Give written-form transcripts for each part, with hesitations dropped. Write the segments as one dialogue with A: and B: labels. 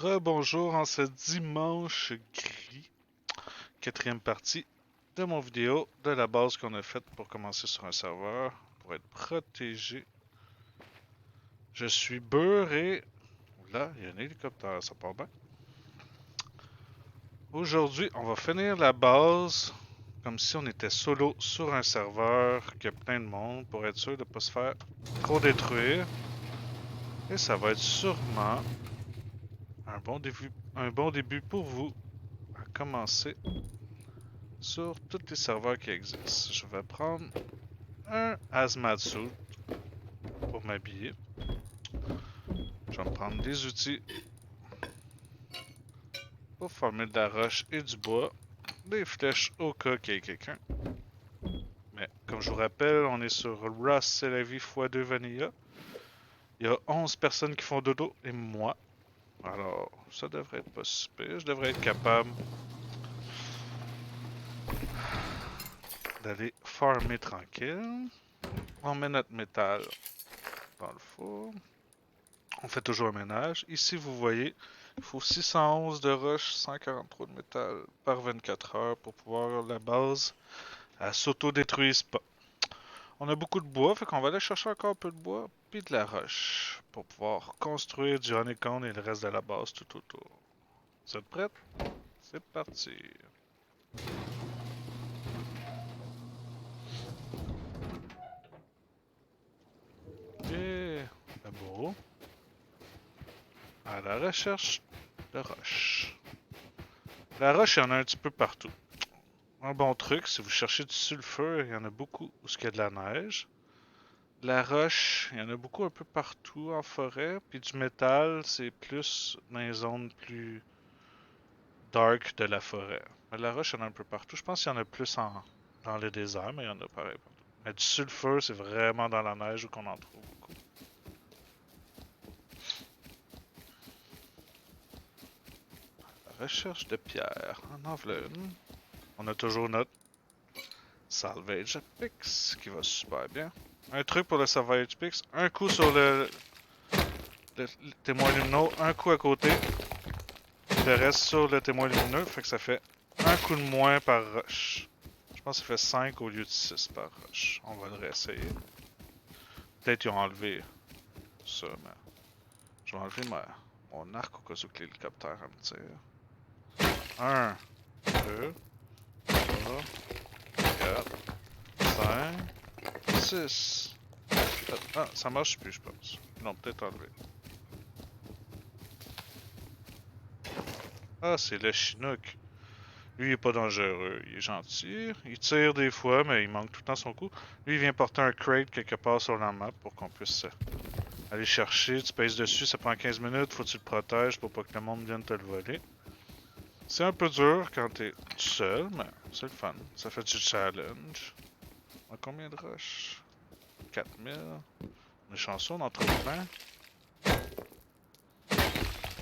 A: Rebonjour en ce dimanche gris, quatrième partie de mon vidéo de la base qu'on a faite pour commencer sur un serveur, pour être protégé. Je suis beurré. Là, il y a un hélicoptère, ça part bien. Aujourd'hui, on va finir la base comme si on était solo sur un serveur qui a plein de monde pour être sûr de ne pas se faire trop détruire. Et ça va être sûrement un bon début pour vous à commencer sur tous les serveurs qui existent. Je vais prendre un hazmat suit pour m'habiller. Je vais me prendre des outils pour former de la roche et du bois, des flèches au cas qu'il y ait quelqu'un. Mais comme je vous rappelle, on est sur Rust, c'est la vie x2 Vanilla. Il y a 11 personnes qui font dodo et moi. Alors, ça devrait être pas super. Je devrais être capable d'aller farmer tranquille. On met notre métal dans le four. On fait toujours un ménage. Ici, vous voyez, il faut 611 de roche, 143 de métal par 24 heures pour pouvoir la base. Elle s'auto-détruise pas. On a beaucoup de bois, fait qu'on va aller chercher encore un peu de bois, puis de la roche, pour pouvoir construire du honeycomb et le reste de la base tout autour. Vous êtes prêts? C'est parti. Et beau. À la recherche de roche. La roche, il y en a un petit peu partout. Un bon truc, si vous cherchez du sulfure, il y en a beaucoup où il y a de la neige. La roche, il y en a beaucoup un peu partout en forêt. Puis du métal, c'est plus dans les zones plus dark de la forêt. Mais la roche, il y en a un peu partout. Je pense qu'il y en a plus dans le désert, mais il y en a pareil partout. Mais du sulfure, c'est vraiment dans la neige où qu'on en trouve beaucoup. La recherche de pierre. En voilà une. On a toujours notre Salvage Pix qui va super bien. Un truc pour le Salvage Pix, un coup sur le témoin lumineux, un coup à côté, le reste sur le témoin lumineux, fait que ça fait un coup de moins par rush. Je pense que ça fait 5 au lieu de 6 par rush. On va le réessayer. Peut-être qu'ils ont enlevé ça, mais je vais enlever mon arc au cas où que l'hélicoptère me tire. 1, 2, 3, 4, 5, 6. Ah, ça marche plus, je pense. Ils l'ont peut-être enlevé. Ah, c'est le Chinook. Lui, il est pas dangereux. Il est gentil. Il tire des fois, mais il manque tout le temps son coup. Lui, il vient porter un crate quelque part sur la map pour qu'on puisse aller chercher. Tu pèses dessus, ça prend 15 minutes. Faut que tu le protèges pour pas que le monde vienne te le voler. C'est un peu dur quand t'es tout seul, mais c'est le fun. Ça fait du challenge. On a combien de rush? 4000. On est chanceux, on en trouve plein.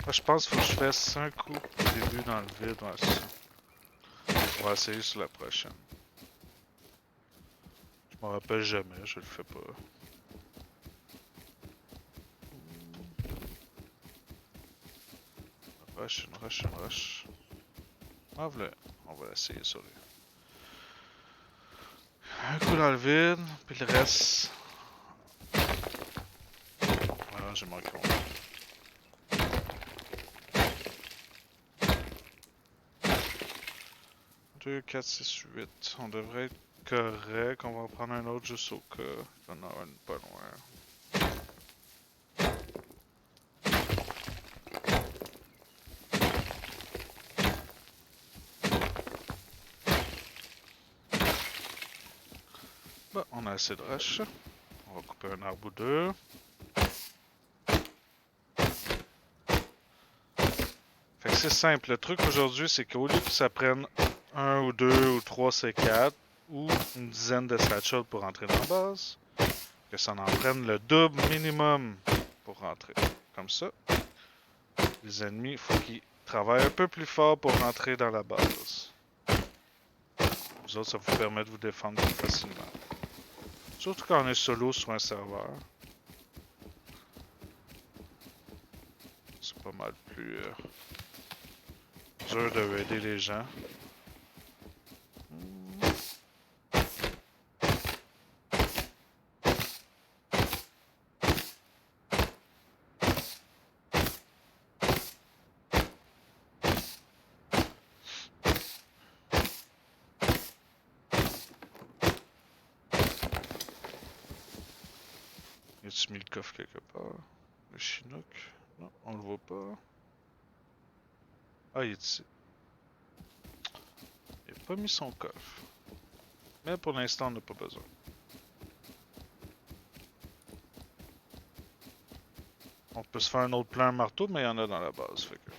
A: Moi, je pense qu'il faut que je fasse un coup au début dans le vide. Ouais, c'est ça. On va essayer sur la prochaine. Je m'en rappelle jamais, je le fais pas. Rush, une rush, une rush. Ah, voilà. On va essayer sur lui. Un coup dans le vide, puis le reste. Voilà, j'ai manqué mon. 2, 4, 6, 8. On devrait être correct. On va en prendre un autre juste au cas. Il y en a une pas loin. Bon, on a assez de rush. On va couper un arbre ou deux. Fait que c'est simple. Le truc aujourd'hui, c'est qu'au lieu que ça prenne un ou deux ou trois C4 ou une dizaine de satchels pour rentrer dans la base, que ça en prenne le double minimum pour rentrer. Comme ça, les ennemis, il faut qu'ils travaillent un peu plus fort pour rentrer dans la base. Vous autres, ça vous permet de vous défendre plus facilement. Surtout quand on est solo sur un serveur. C'est pas mal plus dur de raider les gens. Y a-tu mis le coffre quelque part? Le Chinook? Non, on le voit pas. Ah, il est ici. Il a pas mis son coffre. Mais pour l'instant, on n'a pas besoin. On peut se faire un autre plan marteau, mais il y en a dans la base. Fait que...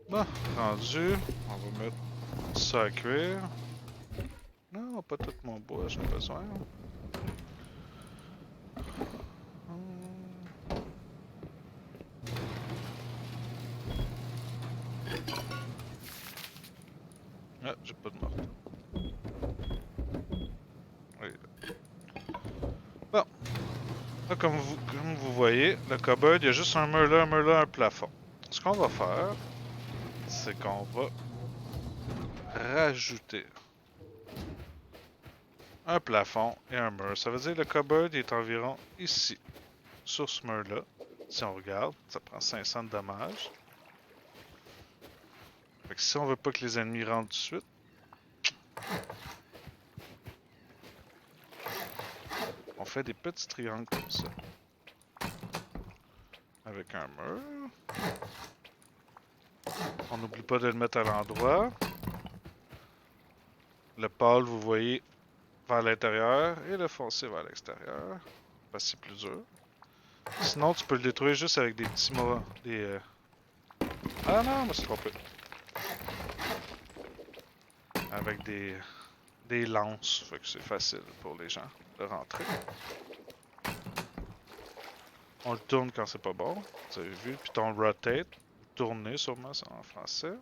A: Bon, rendu. On va mettre ça à cuire. Non, pas tout mon bois, j'ai besoin. Ah, j'ai pas de marteau. Oui. Bon. Là, comme vous voyez, le cupboard, il y a juste un mur là, un plafond. Ce qu'on va faire, c'est qu'on va rajouter un plafond et un mur. Ça veut dire que le cupboard est environ ici, sur ce mur-là. Si on regarde, ça prend 500 de dommages. Fait que si on veut pas que les ennemis rentrent tout de suite, on fait des petits triangles comme ça. Avec un mur. On n'oublie pas de le mettre à l'endroit. Le pâle, vous voyez, vers l'intérieur et le foncé vers l'extérieur. Parce que c'est plus dur. Sinon, tu peux le détruire juste avec des petits mots. Ah non, je me suis trompé. Avec des lances. Fait que c'est facile pour les gens de rentrer. On le tourne quand c'est pas bon. Vous avez vu. Puis ton rotate. Tourner sûrement, c'est en français.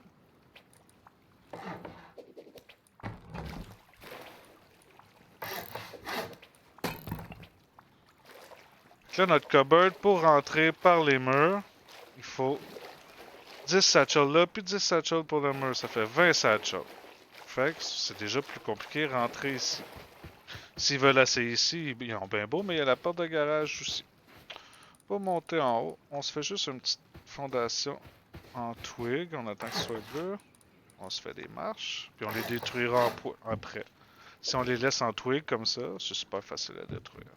A: Là, notre cupboard, pour rentrer par les murs, il faut 10 satchels là, puis 10 satchels pour le mur. Ça fait 20 satchels. Fait que c'est déjà plus compliqué de rentrer ici. S'ils veulent essayer ici, ils ont bien beau, mais il y a la porte de garage aussi. Pour monter en haut, on se fait juste une petite fondation en twig. On attend que ce soit bleu. On se fait des marches, puis on les détruira après. Si on les laisse en twig comme ça, c'est super facile à détruire.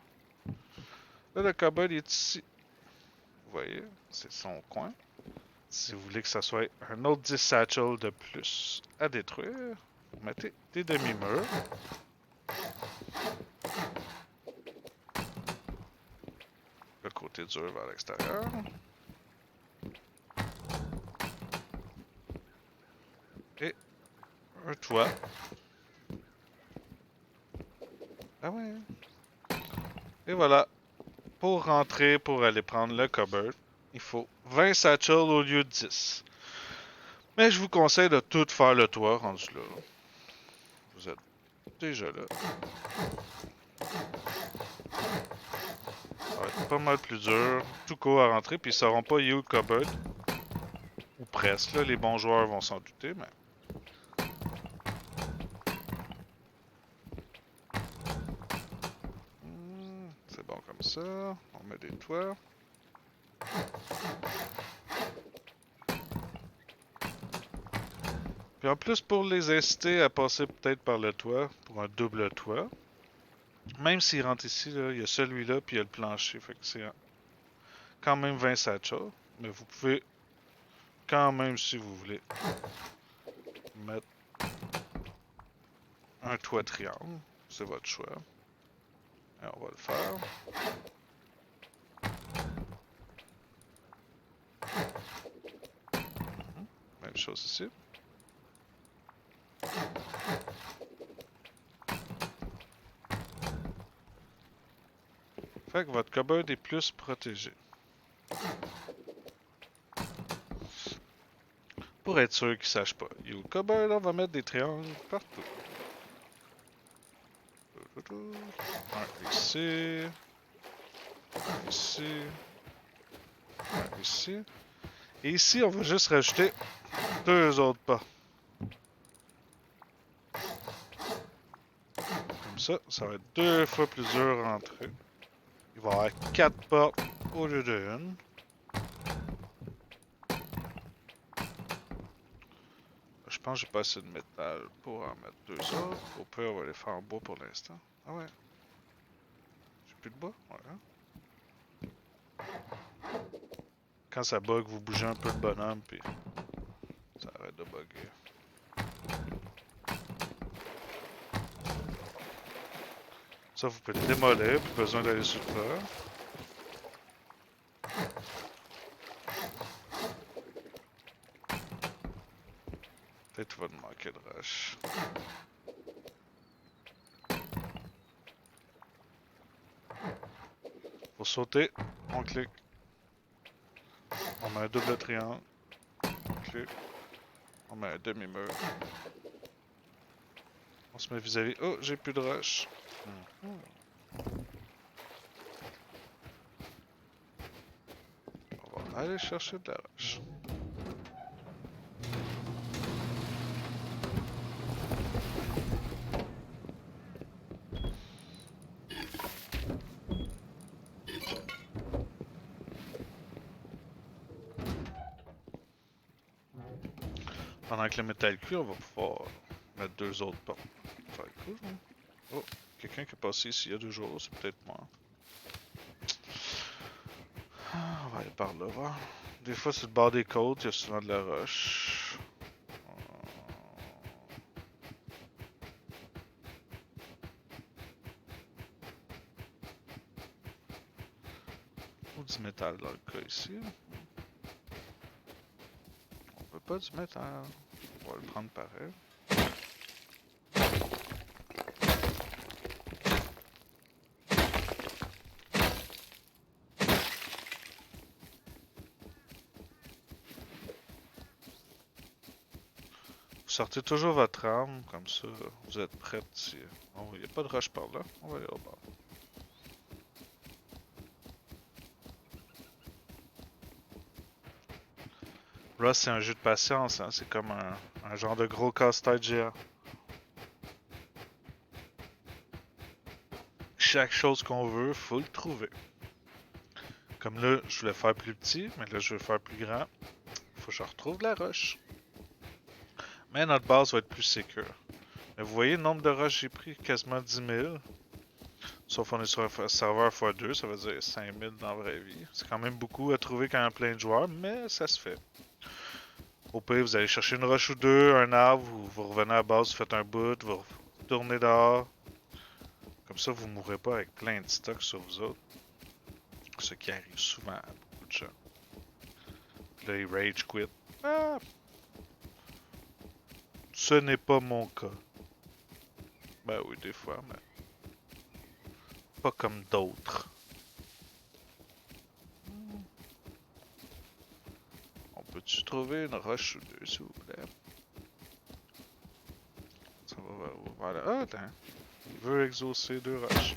A: Là, le cobalt est ici. Vous voyez, c'est son coin. Si vous voulez que ça soit un autre 10 satchels de plus à détruire, vous mettez des demi-murs. Le côté dur vers l'extérieur. Et un toit. Ah ouais. Et voilà. Pour rentrer, pour aller prendre le cupboard, il faut 20 satchels au lieu de 10. Mais je vous conseille de tout faire le toit rendu là. Vous êtes déjà là. Ça va être pas mal plus dur. Tout court à rentrer, puis ils sauront pas où est le cupboard. Ou presque, là. Les bons joueurs vont s'en douter, mais... c'est bon comme ça. On met des toits. Puis en plus, pour les inciter à passer peut-être par le toit, pour un double toit, même s'ils rentrent ici, là, il y a celui-là, puis il y a le plancher. Fait que c'est quand même 20 satchels. Mais vous pouvez quand même, si vous voulez, mettre un toit triangle. C'est votre choix. Et on va le faire. Même chose ici. Fait que votre cupboard est plus protégé. Pour être sûr qu'ils ne sachent pas. Et au cupboard, on va mettre des triangles partout. Un ici. Un ici. Un ici. Et ici, on va juste rajouter 2 autres pas. Comme ça va être 2 fois plus dur à rentrer. Il va y avoir 4 portes au lieu de 1. Je pense que j'ai pas assez de métal pour en mettre 2 autres. Au pire, on va les faire en bois pour l'instant. Ah ouais. J'ai plus de bois? Ouais. Quand ça bug, vous bougez un peu le bonhomme, puis ça arrête de bugger. Ça, vous pouvez le démolir, plus besoin d'aller sur le toit. Peut-être qu'il va te manquer de rush. Pour sauter, on clique. On met un double triangle. On clique. On met un demi-mur. On se met vis-à-vis. Oh, j'ai plus de rush. On va aller chercher de la rush. Pendant que le métal cuit, on va pouvoir mettre 2 autres portes. Ça va être cool, hein? Oh, quelqu'un qui est passé ici il y a 2 jours, c'est peut-être moi. On va aller par là, voir. Des fois, sur le bord des côtes, il y a souvent de la roche. Ou du métal dans le cas ici. On veut pas du métal. On va le prendre pareil. Vous sortez toujours votre arme, comme ça, vous êtes prête. Si... Oh, il n'y a pas de roche par là. On va aller au bord. Rust, c'est un jeu de patience, hein? C'est comme un genre de gros casse-tête géant. Chaque chose qu'on veut, faut le trouver. Comme là, je voulais faire plus petit, mais là, je veux faire plus grand. Faut que je retrouve de la roche. Mais notre base va être plus sécure. Mais vous voyez le nombre de roches que j'ai pris? Quasiment 10 000. Sauf qu'on est sur un serveur x2, ça veut dire 5 000 dans la vraie vie. C'est quand même beaucoup à trouver quand il y a plein de joueurs, mais ça se fait. Au pire, vous allez chercher une roche ou deux, un arbre, vous revenez à la base, vous faites un bout, vous retournez dehors. Comme ça, vous mourrez pas avec plein de stocks sur vous autres. Ce qui arrive souvent à beaucoup de gens. Là, ils rage quit. Ah! Ce n'est pas mon cas. Ben oui, des fois, mais pas comme d'autres. On peut-tu trouver une roche ou deux, s'il vous plaît? Ça va vers là. Ah, attends. Il veut exaucer 2 roches.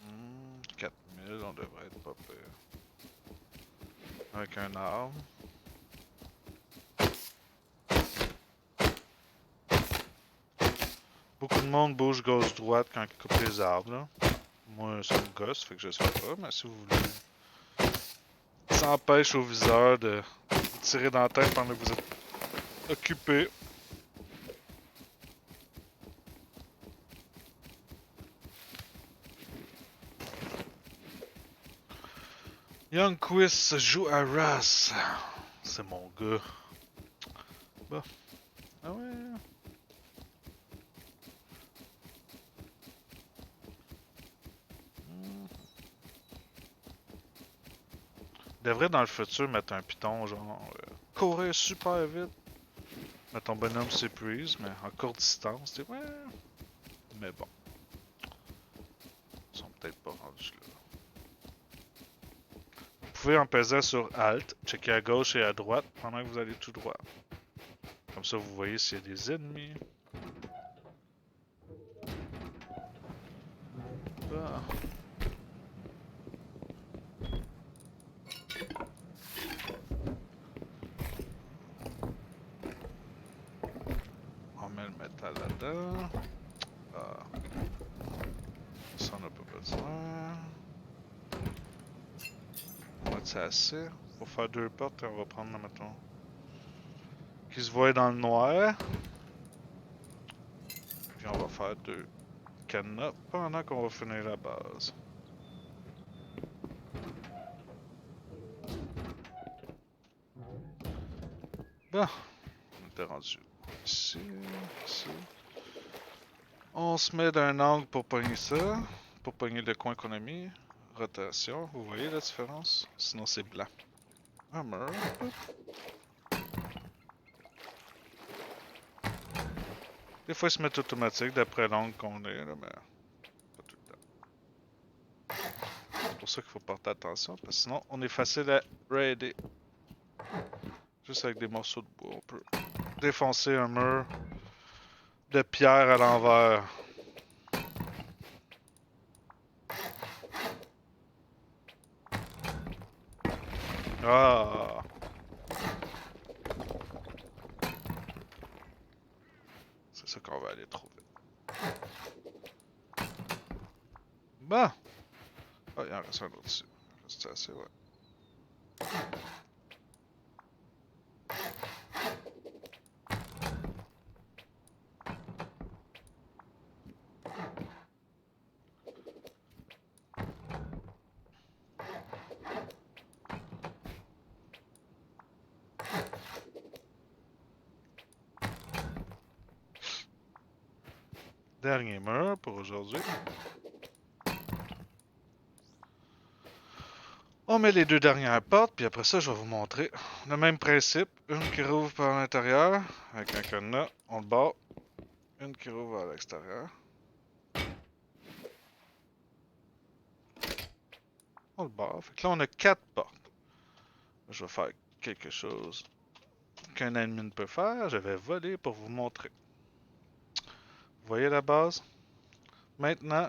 A: Hmm, 4000, on devrait être pas pire. Avec un arbre. Beaucoup de monde bouge gauche-droite quand il coupe les arbres, là. Moi, ça me gosse, fait que je sais pas, mais si vous voulez. Ça empêche au viseur de tirer dans la tête pendant que vous êtes occupé. Young Quiz joue à Russ. C'est mon gars. Bah. Ah ouais. Devrait dans le futur mettre un piton genre courir super vite. Mais ton bonhomme s'épuise, mais en courte distance, t'es ouais. Mais bon. peut-être pas rendu là. Vous pouvez en pesant sur Alt, checker à gauche et à droite pendant que vous allez tout droit. Comme ça, vous voyez s'il y a des ennemis. Ah. On met le métal là-dedans. Ah. Ça, on n'a pas besoin. On va mettre ça assez. Pour faire 2 portes, on va prendre, mettons, qui se voient dans le noir. Puis on va faire 2 cadenas pendant qu'on va finir la base. Bon, on était rendu ici, ici. On se met d'un angle pour pogner ça, pour pogner le coin qu'on a mis. Rotation, vous voyez la différence? Sinon c'est blanc. Hammer. Des fois il se met automatique d'après l'angle qu'on est, là, mais pas tout le temps. C'est pour ça qu'il faut porter attention, parce que sinon on est facile à raider. Juste avec des morceaux de bois, on peut défoncer un mur de pierre à l'envers. Ah! C'est ça qu'on va aller trouver. Bon! Ah, il en reste un autre dessus. C'est assez, ouais. Dernier mur pour aujourd'hui. On met les 2 dernières portes, puis après ça, je vais vous montrer le même principe. Une qui rouvre par l'intérieur, avec un cadenas, on le barre. Une qui rouvre à l'extérieur. On le barre. Fait que là, on a 4 portes. Je vais faire quelque chose qu'un admin peut faire. Je vais voler pour vous montrer. Vous voyez la base? Maintenant,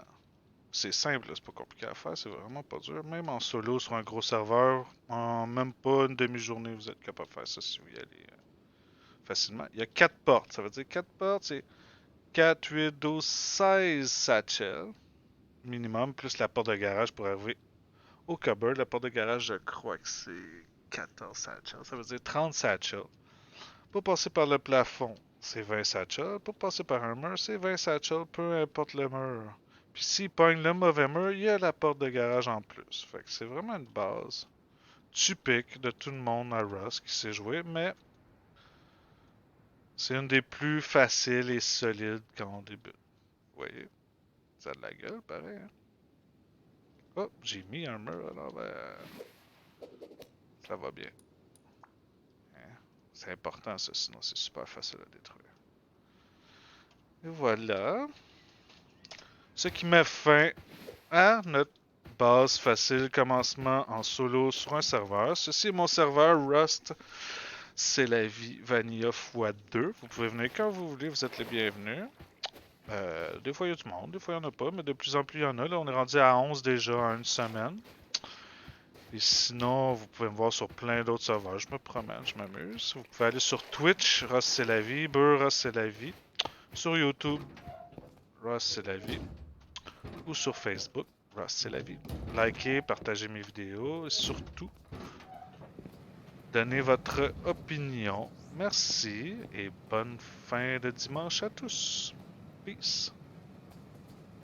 A: c'est simple, c'est pas compliqué à faire, c'est vraiment pas dur. Même en solo sur un gros serveur, en même pas une demi-journée, vous êtes capable de faire ça si vous y allez facilement. Il y a 4 portes, ça veut dire 4 portes, c'est 4, 8, 12, 16 satchels minimum, plus la porte de garage pour arriver au cupboard. La porte de garage, je crois que c'est 14 satchels, ça veut dire 30 satchels. Pour passer par le plafond, c'est 20 satchels. Pour passer par un mur, c'est 20 satchels, peu importe le mur. Puis s'il pogne le mauvais mur, il y a la porte de garage en plus. Fait que c'est vraiment une base typique de tout le monde à Rust qui sait jouer, mais c'est une des plus faciles et solides quand on débute. Vous voyez? Ça a de la gueule, pareil. Hein? Oh, j'ai mis un mur à l'envers. Ça va bien. Hein? C'est important ça, sinon c'est super facile à détruire. Et voilà. Ce qui met fin à notre base facile commencement en solo sur un serveur. Ceci est mon serveur Rust. C'est la vie Vanilla x2. Vous pouvez venir quand vous voulez, vous êtes les bienvenus. Des fois il y a du monde, des fois il n'y en a pas, mais de plus en plus il y en a. Là, on est rendu à 11 déjà en une semaine. Et sinon, vous pouvez me voir sur plein d'autres serveurs. Je me promène, je m'amuse. Vous pouvez aller sur Twitch, Rust c'est la vie, Rust c'est la vie. Sur YouTube, Rust c'est la vie. Ou sur Facebook, Rust c'est la vie. Likez, partagez mes vidéos et surtout, donnez votre opinion. Merci et bonne fin de dimanche à tous. Peace.